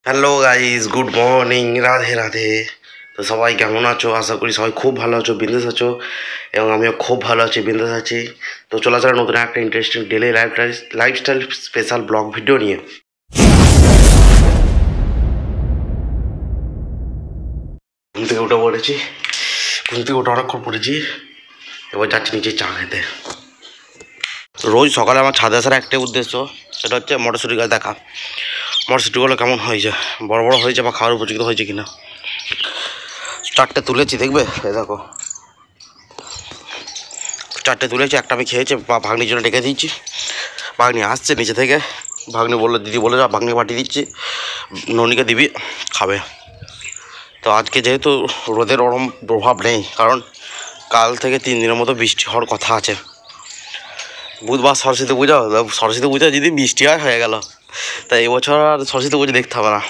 Hello guys, good morning, Radhe Radhe. তো সবাই কেমন আছো? আশা করি সবাই খুব ভালো আছো, বিন্দাস আছো, এবং আমিও খুব ভালো আছি, বিন্দাস আছি। তো চলে আসা নতুন একটা interesting daily lifestyle special blog video নিয়ে। ঘুম থেকে উঠে পড়েছি, অনেকক্ষণ পড়েছি। এবার যাচ্ছি নিচে চা খেতে। রোজ সকালে আমার ছাদে আসার একটাই উদ্দেশ্য, সেটা হচ্ছে মটরশুঁটি গাছ দেখা। মটরশুঁটিগুলো কেমন হয়েছে, বড় বড় হয়েছে বা খাওয়ার উপযুক্ত হয়েছে কিনা। চারটে তুলেছি, দেখবে, এই দেখো চারটে তুলেছি। একটা আমি খেয়েছি, ভাগ্নির জন্য ডেকে দিচ্ছি। ভাগ্নি আসছে নিচে থেকে, ভাগ্নি বললো, দিদি বলে যা, ভাগ্নি পাঠিয়ে দিচ্ছি, ননিকে দিবি, খাবে। তো আজকে যেহেতু রোদের ওরম প্রভাব নেই, কারণ কাল থেকে 3 দিনের মতো বৃষ্টি হওয়ার কথা আছে। বুধবার সরস্বতী পুজো, সরস্বতী পুজো যদি বৃষ্টি হয়ে গেল, তাই এবছর আর সরস্বতী পুজো দেখতে হবে না।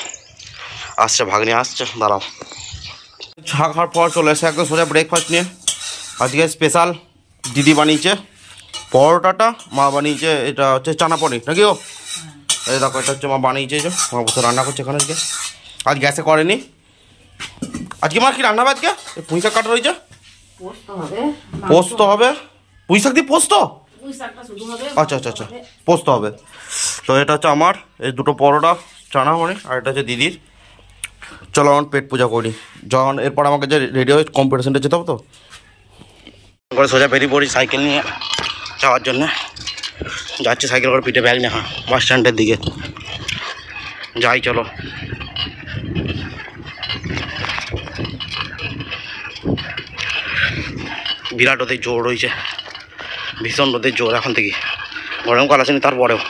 আসছে ভাগ্নি, আসছে, দাঁড়াও। চা খাওয়ার পর চলে এসে একদম সোজা ব্রেকফাস্ট নিয়ে। আজকে স্পেশাল দিদি বানিয়েছে পরোটাটা, মা বানিয়েছে এটা হচ্ছে চানা পনির, নাকি ও? এই দেখো, এটা হচ্ছে মা বানিয়েছে, যে মা বসে রান্না করছে এখানে। আজ গ্যাসে করেনি। আজকে মা কি রান্না হবে? আজকে পুঁই শাক কাটা রয়েছে, পোস্ত হবে। পুঁই শাক দিয়ে পোস্ত? আচ্ছা আচ্ছা আচ্ছা, পোস্ত হবে। তো এটা হচ্ছে আমার এই দুটো পরোটা চানা পনির, আর এটা হচ্ছে দিদির। চলো আমার পেট পূজা করি, যখন এরপর আমাকে যে রেডি হয়ে কম্পিটিশনটা যেতে হবে। তো করে সোজা বেরিয়ে পড়ি সাইকেল নিয়ে যাওয়ার জন্যে। যাচ্ছি সাইকেল করে, পিঠে ব্যাগ নিয়ে, হ্যাঁ, বাস স্ট্যান্ডের দিকে যাই, চলো। বিরাট রোদের জোর রয়েছে, ভীষণ রোদের জোর এখন থেকে। গরমকাল আসেনি তারপরেও।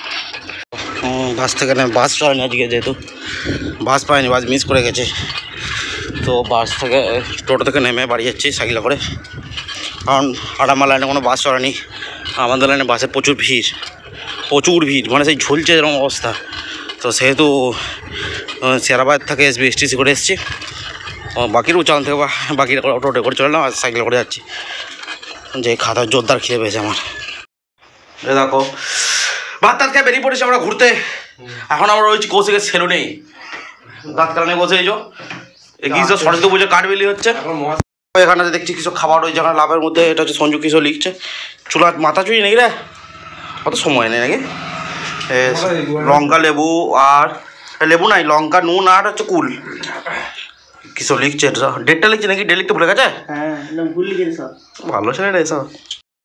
বাস থেকে বাস চলেনি আজকে, যেহেতু বাস পাইনি, বাস মিস করে গেছে। তো বাস থেকে, টোটো থেকে নেমে বাড়ি যাচ্ছি সাইকেলে করে, কারণ আটামা লাইনে কোনো বাস চলেনি। আমাদের লাইনে বাসে প্রচুর ভিড়, মানে সেই ঝুলছে এরকম অবস্থা। তো সেহেতু শেরাবাদ থেকে এসটিসি করে এসেছি, বাকির উচ্চারণ থেকে বাকির অটো করে চলে না, সাইকেল করে যাচ্ছি। যে খাতার জোরদার খিদে পেয়েছে আমার। দেখো, ভাত টাত খেয়ে বেরিয়ে পড়েছি আমরা ঘুরতে। এখন আমরা রয়েছি কৌশিকের সেলুনেই, দাঁত কালানে বসে এই গিয়েছো। সরস্বতী পুজো কাঠবেলি হচ্ছে এখানে, দেখছি কিছু খাবার রয়েছে এখানে লাভের মধ্যে। এটা হচ্ছে সঞ্জু কিছু লিখছে, চুলা মাথা চুরি নাকি রে, অত সময় নেই নাকি। লঙ্কা, লেবু, আর লেবু নাই, লঙ্কা, নুন, আর হচ্ছে কুল কিছু লিখছে। ডেটটা লিখছে নাকি, ডেট লিখতে ভুলে গেছে। ভালো ছেলে রে এসব।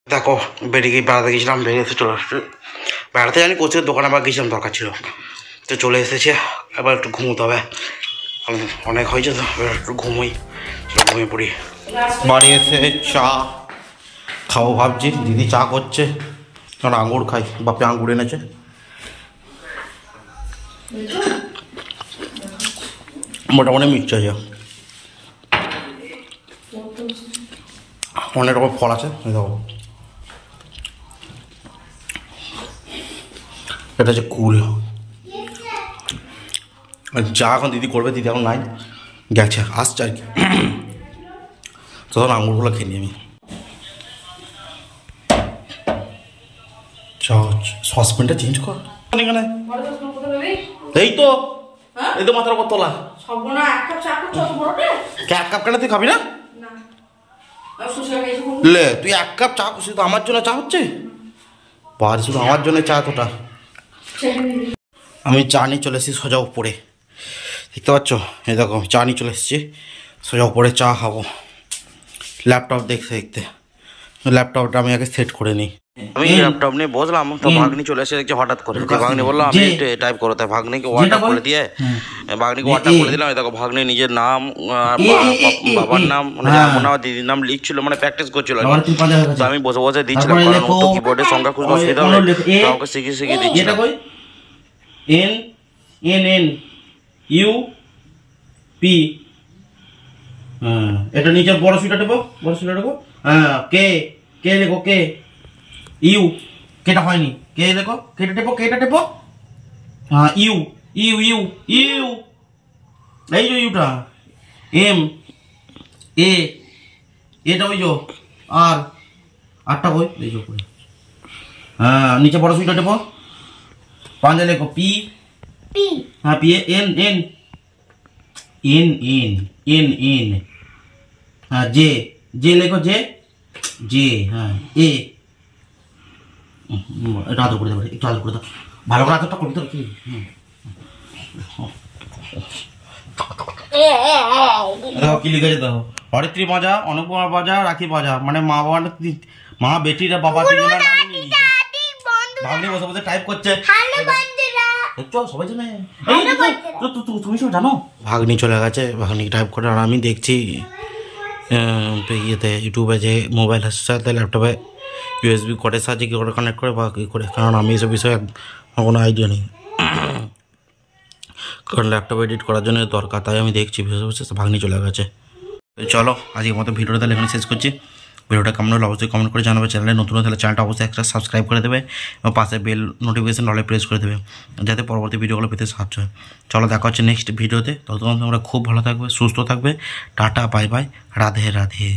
দেখো, বেরিয়ে বেড়াতে গেছিলাম, বেরিয়ে এসে চলে আসছে। বেড়াতে জানি কোচের দোকানে আবার গেছিলাম, দরকার ছিল। তো চলে এসেছে, এবার একটু ঘুমোতে হবে। অনেক হয়েছে তো, এবার একটু ঘুমোই, ঘুমিয়ে পড়ি। বাড়ি এসে চা খাবো ভাবছি, দিদি চা করছে, কারণ আঙুর খাই, বাপে আঙুর এনেছে। মোটামুটি মিষ্টি আছে, অনেক রকম ফল আছে। দেখো, এটা হচ্ছে কুল। যা এখন দিদি করবে, দিদি এখন নাই, গেছে, আসছে আর কি। তখন আঙুরগুলো খেয়ে নিই আমি। সসপ্যানটা চেঞ্জ কর এখানে, এই তো, এই তো মাথার উপর তোলা। এক কাপ কেন, তুই খাবি না? লে, তুই 1 কাপ চা, শুধু আমার জন্য চা হচ্ছে, বাড়ি শুধু আমার জন্য চা তোটা। আমি চা নিয়ে চলে এসেছি সোজা উপরে, দেখতে পাচ্ছ? এই দেখো, চা নিয়ে চলে এসেছি সোজা উপরে, চা খাবো। ল্যাপটপ দেখতে ল্যাপটপটা আমি আগে সেট করে নিই। আমি ল্যাপটপ নিয়ে বসলাম, তো ভাগ্নি চলে এসে দেখছি হঠাৎ করে। ভাগ্নি বললো আমি টাইপ করো, তাই ভাগ্নিকে ওয়ার্ডটা বলে দিয়ে, ভাগ্নিকে ওয়ার্ডটা বলে দিলাম। দেখো, ভাগ্নি নিজের নাম, বাবার নাম, মানে যেমন আমার দিদির নাম লিখছিল, মানে প্র্যাকটিস করছিল। তো আমি বসে বসে দিচ্ছিলাম, কারণ ও তো কিবোর্ডের সংখ্যা খুঁজতে অসুবিধা হবে, তো আমাকে শিখিয়ে দিচ্ছিলাম। NNUP, হ্যাঁ, এটা নিচে বড় সুইটা টেপো, হ্যাঁ, কে লেখো, কে ইউ, কেটা হয়নি, কে লেখো, কেটা টেপো, হ্যাঁ, ইউ, এই যে ইউটা, এম, এটা ওই যে, আরটা কই, এই যে, হ্যাঁ, নিচে বড় সুইটা টেপো, পাঞ্জা লেখো, পি, হ্যাঁ, পি, এন, इन इन इन इन हाँ जे जे লেখো যে যে হ্যাঁ এ এটা আদর করে দেবো একটু আদর করে দাও ভালো করে আদরটা করবি তো কি কি লিখেছে দেখো হরিত্রী মজা অনুপমা মজা রাখি মজা মানে মা বাবা মা বেটিরা বাবা তিনজনের নামই নিয়ে নিয়েছে ভাগ্নি বসে বসে টাইপ করছে দেখছো সবাই জানে তুমি সব জানো ভাগ্নি চলে গেছে ভাগ্নি টাইপ করে আর আমি দেখছি ইয়েতে ইউটিউবে যে মোবাইলের সাথে ল্যাপটপে ইউএসবি কোডের সাহায্যে কী করে কানেক্ট করে বা কী করে কারণ আমি এসব বিষয়ে আমার কোনো আইডিয়া নেই কারণ ল্যাপটপ এডিট করার জন্য দরকার তাই আমি দেখছি বসে ভাগ্নি চলে গেছে চলো আজকের মতো ভিডিওটা তাহলে এখানে শেষ করছি ভিডিওটা কেমন হলে অবশ্যই কমেন্ট করে জানাবে চ্যানেলে নতুন হলে চ্যানেলটা অবশ্যই একটা সাবস্ক্রাইব করে দেবে এবং পাশে বেল নোটিফিকেশন হলে প্রেস করে দেবে যাতে পরবর্তী ভিডিওগুলো পেতে সাহায্য হয় চলো দেখা হচ্ছে নেক্সট ভিডিওতে ততক্ষণ তোমরা খুব ভালো থাকবে সুস্থ থাকবে tata bye bye Radhe Radhe